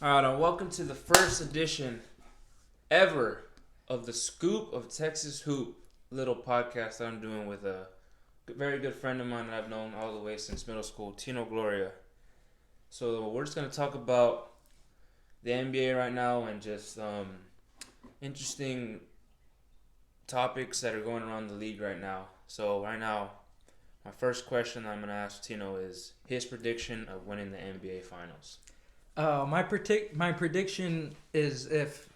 All right, and welcome to the first edition ever of the Scoop of Texas Hoop little podcast that I'm doing with a very good friend of mine that I've known all the way since middle school, Tino Gloria. So we're just going to talk about the NBA right now and just interesting topics that are going around the league right now. So right now, my first question I'm going to ask Tino is his prediction of winning the NBA Finals. My prediction is if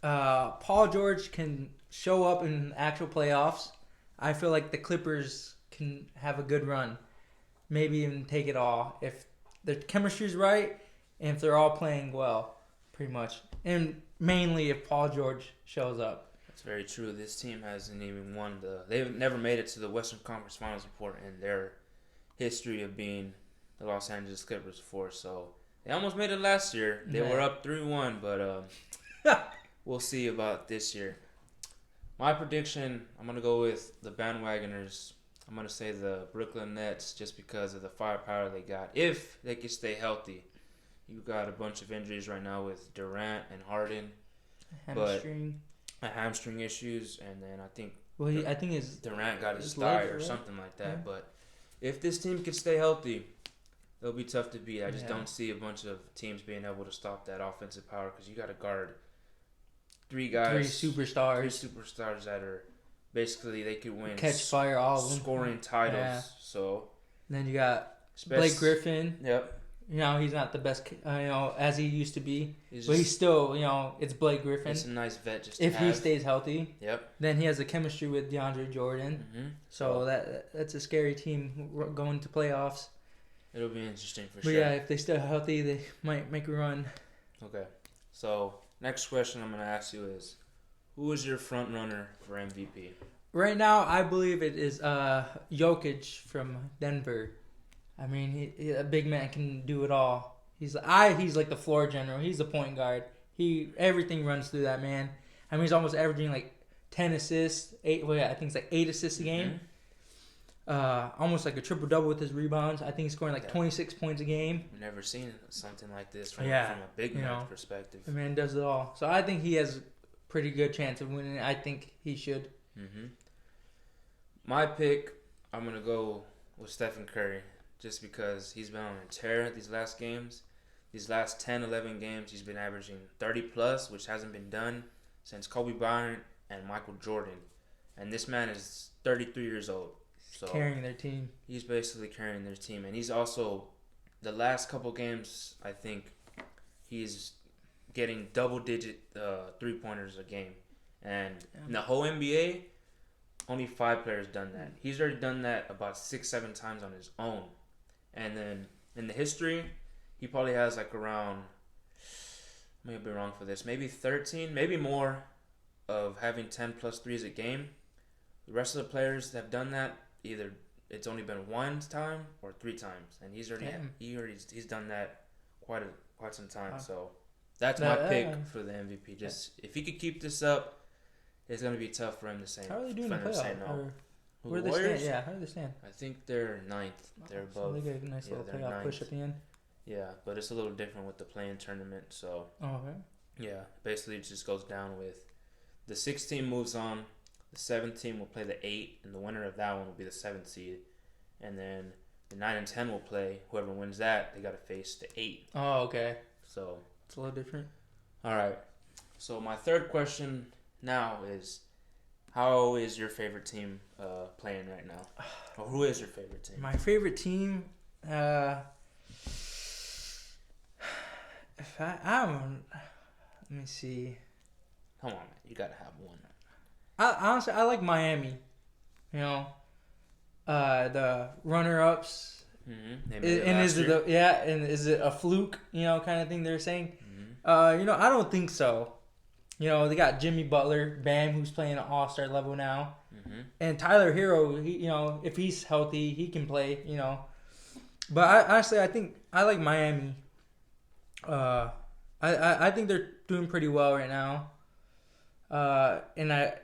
Paul George can show up in actual playoffs, I feel like the Clippers can have a good run, maybe even take it all if the chemistry's right and if they're all playing well, pretty much, and mainly if Paul George shows up. That's very true. This team hasn't even won they've never made it to the Western Conference Finals before in their history of being the Los Angeles Clippers before. So they almost made it last year. They were up 3-1, but we'll see about this year. My prediction, I'm going to go with the bandwagoners. I'm going to say the Brooklyn Nets just because of the firepower they got. If they can stay healthy. You got a bunch of injuries right now with Durant and Harden. Hamstring issues, and then I think Durant got his thigh or something like that. Yeah. But if this team can stay healthy, they'll be tough to beat. I just don't see a bunch of teams being able to stop that offensive power because you got to guard three superstars that are basically they could win, catch fire, all of them, scoring titles. Yeah. So then you got Blake Griffin. Yep. He's not the best, as he used to be. But he's still, it's Blake Griffin. It's a nice vet just if he stays healthy. Yep. Then he has the chemistry with DeAndre Jordan. Mm-hmm. So that's a scary team going to playoffs. It'll be interesting for sure. But yeah, if they stay healthy, they might make a run. Okay. So next question I'm going to ask you is, who is your front runner for MVP? Right now, I believe it is Jokic from Denver. I mean, a big man can do it all. He's like the floor general. He's the point guard. Everything runs through that man. I mean, he's almost averaging like 10 assists, I think it's like 8 assists a game. Almost like a triple double with his rebounds. I think he's scoring like 26 points a game. I've never seen something like this from a big man perspective. The man does it all. So I think he has a pretty good chance of winning. I think he should. Mm-hmm. My pick, I'm gonna go with Stephen Curry. Just because he's been on a tear these last games. These last 10, 11 games, he's been averaging 30+, which hasn't been done since Kobe Bryant and Michael Jordan. And this man is 33 years old. So carrying their team. He's basically carrying their team. And he's also, the last couple games, I think, he's getting double-digit three-pointers a game. And in the whole NBA, only 5 players done that. He's already done that about 6-7 times on his own. And then in the history, he probably has like around, I may be wrong for this, maybe 13, maybe more of having 10+ threes a game. The rest of the players that have done that, either it's only been 1 time or 3 times, and he's done that quite some time. So that's my pick for the MVP. Just if he could keep this up, it's gonna be tough for him to say. How are they doing in the playoff? Where do they stand? Yeah, how do they stand? I think they're 9th. They're above. So they get a nice little playoff push at the end. Yeah, but it's a little different with the play-in tournament. So. Okay. Yeah, basically it just goes down with the 6th team moves on, the 7th team will play the 8, and the winner of that one will be the 7th seed, and then the 9 and 10 will play. Whoever wins that, they got to face the 8. Oh, okay. So it's a little different. All right. So my third question now is, how is your favorite team playing right now? Or who is your favorite team? My favorite team, let me see. Come on, man. You gotta have one. Honestly, I like Miami. The runner-ups. Mm-hmm. Is it a fluke? Kind of thing they're saying. Mm-hmm. I don't think so. They got Jimmy Butler, Bam, who's playing at all-star level now. Mm-hmm. And Tyler Hero, if he's healthy, he can play, But honestly, I think I like Miami. I think they're doing pretty well right now. And I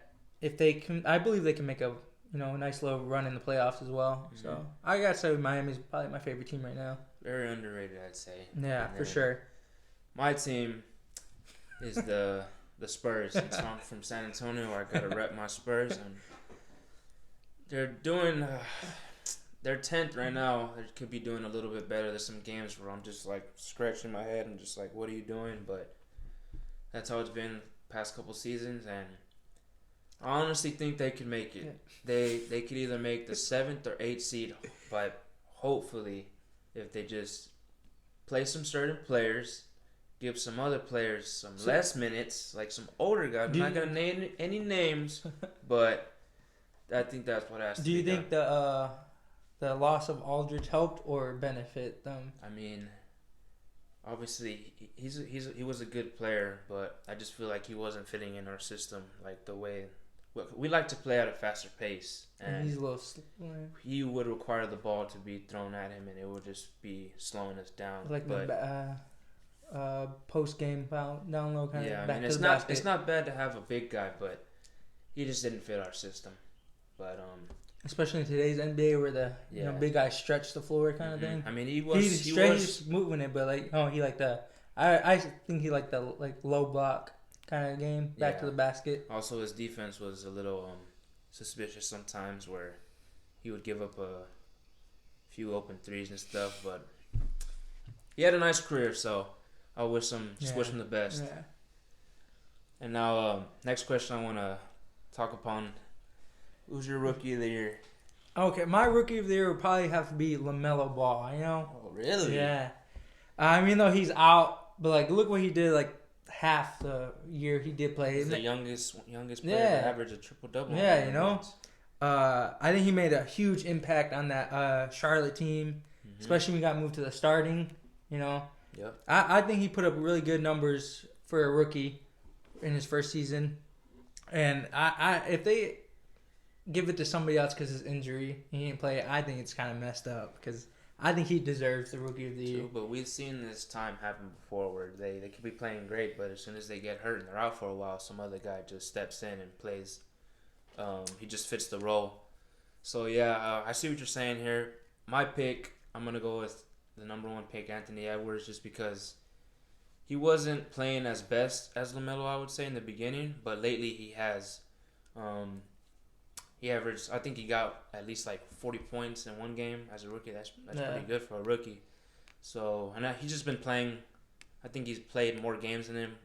believe they can make a nice little run in the playoffs as well. Mm-hmm. So I gotta say Miami's probably my favorite team right now. Very underrated, I'd say. Yeah, for sure. My team is the Spurs. Since I'm from San Antonio, I gotta rep my Spurs, and they're doing. They're 10th right now. They could be doing a little bit better. There's some games where I'm just like scratching my head and just like, what are you doing? But that's how it's been past couple seasons, and I honestly think they can make it. They could either make the 7th or 8th seed, but hopefully, if they just play some certain players, give some other players some less minutes, like some older guys. I'm not gonna name any names, but I think that's what has to be done. Do you think the loss of Aldridge helped or benefit them? I mean, obviously he was a good player, but I just feel like he wasn't fitting in our system like the way we like to play at a faster pace, and he's a little he would require the ball to be thrown at him, and it would just be slowing us down. Like the post game down low kind of. Yeah, back I mean to it's the not basket. it's not bad to have a big guy, but he just didn't fit our system. But especially in today's NBA where the big guys stretch the floor kind of thing. I mean he was just moving it, but he like the I think he liked the like low block kind of game back to the basket. Also, his defense was a little suspicious sometimes, where he would give up a few open threes and stuff. But he had a nice career, so I wish him the best. Yeah. And now, next question I want to talk upon: who's your rookie of the year? Okay, my rookie of the year would probably have to be LaMelo Ball. Oh, really? Yeah. I mean, though he's out, but like, look what he did. Like half the year he did play. He's the youngest player to average a triple double. Yeah, I think he made a huge impact on that Charlotte team, especially when he got moved to the starting. Yep. I think he put up really good numbers for a rookie in his first season, and I if they give it to somebody else because his injury he didn't play, I think it's kind of messed up because I think he deserves the rookie of the year. But we've seen this time happen before where they could be playing great, but as soon as they get hurt and they're out for a while, some other guy just steps in and plays. He just fits the role. So, I see what you're saying here. My pick, I'm going to go with the number one pick, Anthony Edwards, just because he wasn't playing as best as LaMelo, I would say, in the beginning, but lately he has. He averaged, I think he got at least like 40 points in one game as a rookie. That's pretty good for a rookie. So, and he's just been playing. I think he's played more games than him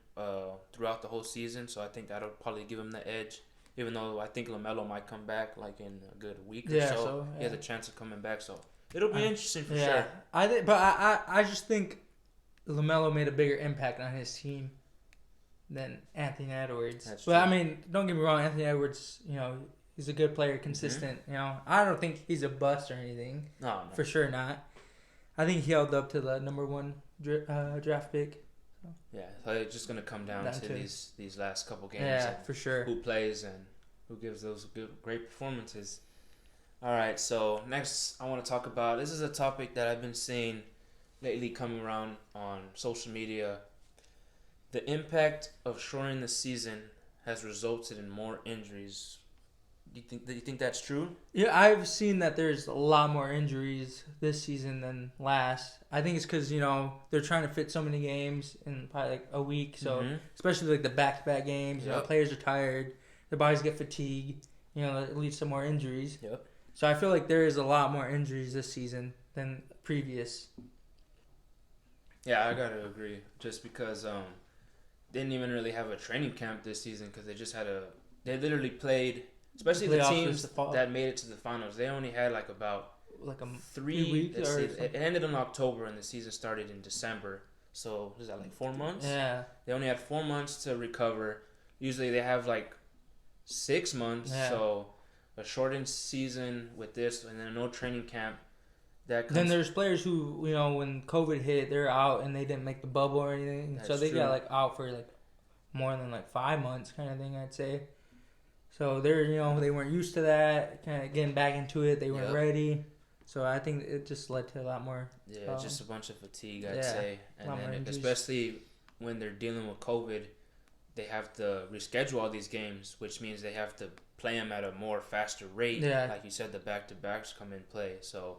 throughout the whole season. So I think that'll probably give him the edge. Even though I think LaMelo might come back like in a good week or so. He has a chance of coming back. So it'll be interesting for sure. I just think LaMelo made a bigger impact on his team than Anthony Edwards. That's but true. I mean, don't get me wrong, Anthony Edwards, he's a good player, consistent. I don't think he's a bust or anything. No. For sure not. I think he held up to the number one draft pick. So. Yeah, so it's just gonna come down to these last couple games. Yeah, for sure. Who plays and who gives those great performances. All right, so next I want to talk about, this is a topic that I've been seeing lately coming around on social media. The impact of shortening the season has resulted in more injuries. Do you think that's true? Yeah, I've seen that there's a lot more injuries this season than last. I think it's because, they're trying to fit so many games in probably like a week. So, especially like the back-to-back games, players are tired, their bodies get fatigued, it leads to more injuries. Yep. So I feel like there is a lot more injuries this season than previous. Yeah, I gotta agree. Just because didn't even really have a training camp this season because they literally played. Especially the teams that made it to the finals, they only had like about 3 weeks. It ended in October and the season started in December. So is that like 4 months? Yeah. They only had 4 months to recover. Usually they have like 6 months. Yeah. So a shortened season with this and then no training camp. Then there's players who when COVID hit, they're out and they didn't make the bubble or anything. So they got like out for like more than like 5 months kind of thing, I'd say. So they're, they weren't used to that, kind of getting back into it. They weren't ready. So I think it just led to a lot more. Yeah, just a bunch of fatigue, I'd say. And then especially when they're dealing with COVID, they have to reschedule all these games, which means they have to play them at a more faster rate. Yeah. Like you said, the back-to-backs come in play. So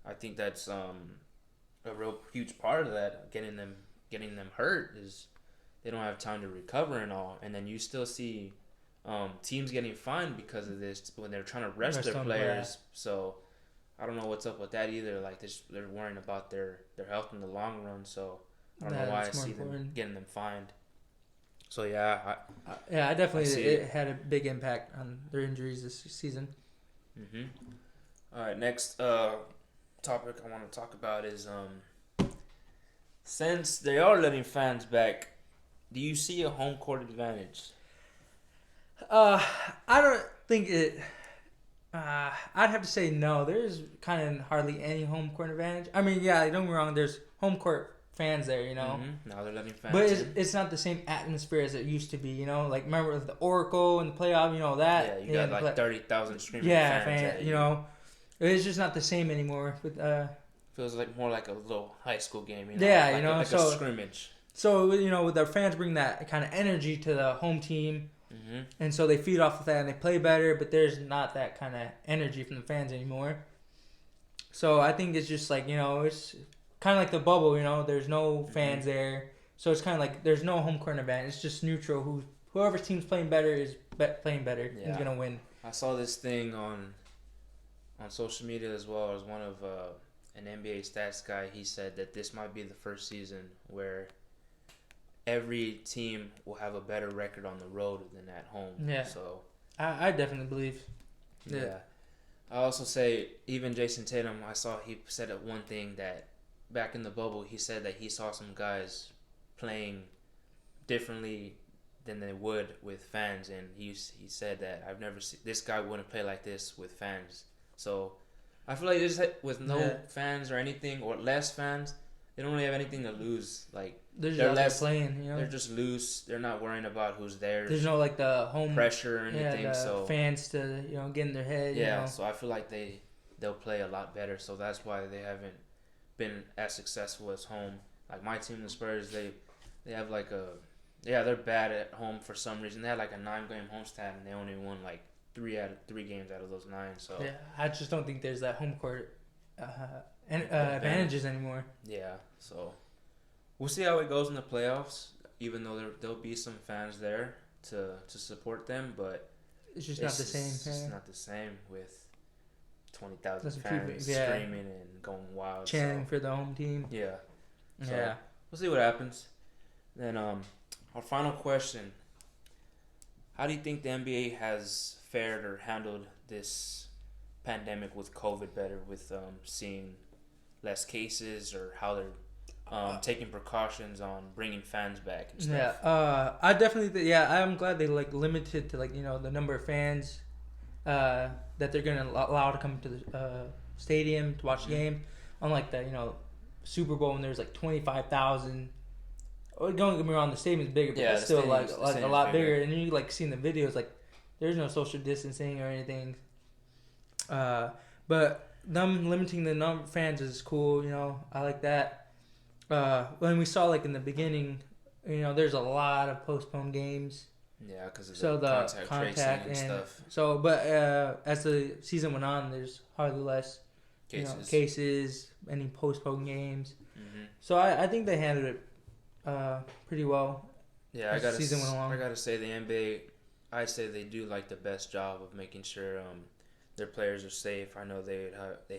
I think that's a real huge part of that, getting them getting them hurt is they don't have time to recover and all, and then you still see teams getting fined because of this when they're trying to rest their players. So I don't know what's up with that either. Like they're worrying about their health in the long run. So I don't know why I see them getting them fined. So yeah, I definitely it had a big impact on their injuries this season. Mhm. All right, next topic I want to talk about is since they are letting fans back, do you see a home court advantage? I don't think it. I'd have to say no. There's kind of hardly any home court advantage. I mean, yeah, don't get me wrong. There's home court fans there, you know. Mm-hmm. Now they're letting fans. But it's not the same atmosphere as it used to be, you know. Like remember the Oracle and the playoff, you know that. Yeah, you got like 30,000 screaming fans. You know, it's just not the same anymore. With feels like more like a little high school game, you know. Yeah, like you know, like a scrimmage. So you know, with their fans bring that kind of energy to the home team. Mm-hmm. And so they feed off of that and they play better, but there's not that kind of energy from the fans anymore. So I think it's just like, you know, it's kind of like the bubble, you know, there's no fans there. So it's kind of like there's no home court advantage. It's just neutral. Whoever team's playing better is playing better. Yeah. Who's going to win. I saw this thing on social media as well as one of an NBA stats guy. He said that this might be the first season where every team will have a better record on the road than at home. Yeah. So I definitely believe. Yeah. I also say even Jason Tatum, I saw he said one thing that back in the bubble, he said that he saw some guys playing differently than they would with fans, and he said that I've never seen this guy wouldn't play like this with fans. So I feel like just with no fans or anything or less fans, they don't really have anything to lose. Like they're less playing, you know. They're just loose. They're not worrying about who's there. There's no like the home pressure or anything. So fans to get in their head. Yeah, you know? So I feel like they'll play a lot better. So that's why they haven't been as successful as home. Like my team, the Spurs, they have like they're bad at home for some reason. They had like a 9-game homestand and they only won like 3 games out of those 9. So yeah, I just don't think there's that home court advantages anymore. Yeah, so we'll see how it goes in the playoffs. Even though there'll be some fans there to support them, but it's just not the same. It's just not the same with 20,000 fans screaming and going wild, chanting for the home team. Yeah, so we'll see what happens. Then our final question: how do you think the NBA has fared or handled this pandemic with COVID better, with seeing less cases, or how they're taking precautions on bringing fans back and stuff? Yeah, I definitely I'm glad they like limited to the number of fans that they're gonna allow to come to the stadium to watch the game. Unlike the Super Bowl when there's like 25,000. Don't get me wrong, the stadium's bigger, but it's still like a lot bigger. And you see in the videos there's no social distancing or anything. But them limiting the number of fans is cool. I like that. When we saw in the beginning, there's a lot of postponed games. Yeah, because of the contact and stuff. So, but as the season went on, there's hardly less cases, any postponed games. Mm-hmm. So I think they handled it pretty well. Yeah, I gotta say the NBA, I'd say they do the best job of making sure their players are safe. I know they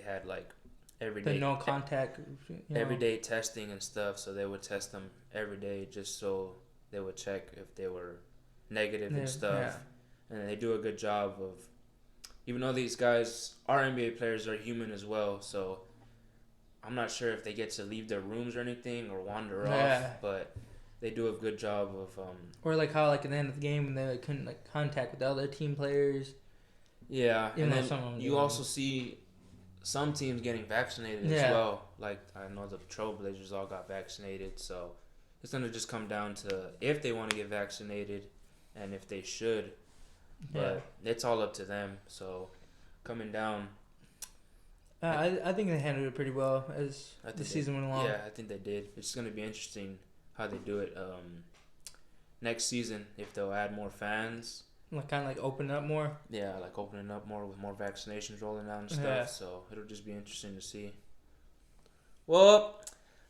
had every day no contact, everyday testing and stuff. So they would test them every day just so they would check if they were negative and stuff. Yeah. And they do a good job of, even though these guys, our NBA players, are human as well. So I'm not sure if they get to leave their rooms or anything or wander off, but they do a good job of or how at the end of the game when they couldn't contact with the other team players. Yeah, and then you also see some teams getting vaccinated as well. I know the Trailblazers all got vaccinated, so it's gonna just come down to if they want to get vaccinated and if they should. But it's all up to them. So coming down. I think they handled it pretty well as the season went along. Yeah, I think they did. It's going to be interesting how they do it next season, if they'll add more fans. Open up more? Yeah, opening up more with more vaccinations rolling out and stuff. Yeah. So it'll just be interesting to see. Well,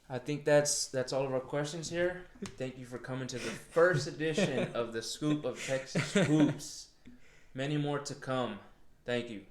I think that's all of our questions here. Thank you for coming to the first edition of the Scoop of Texas Hoops. Many more to come. Thank you.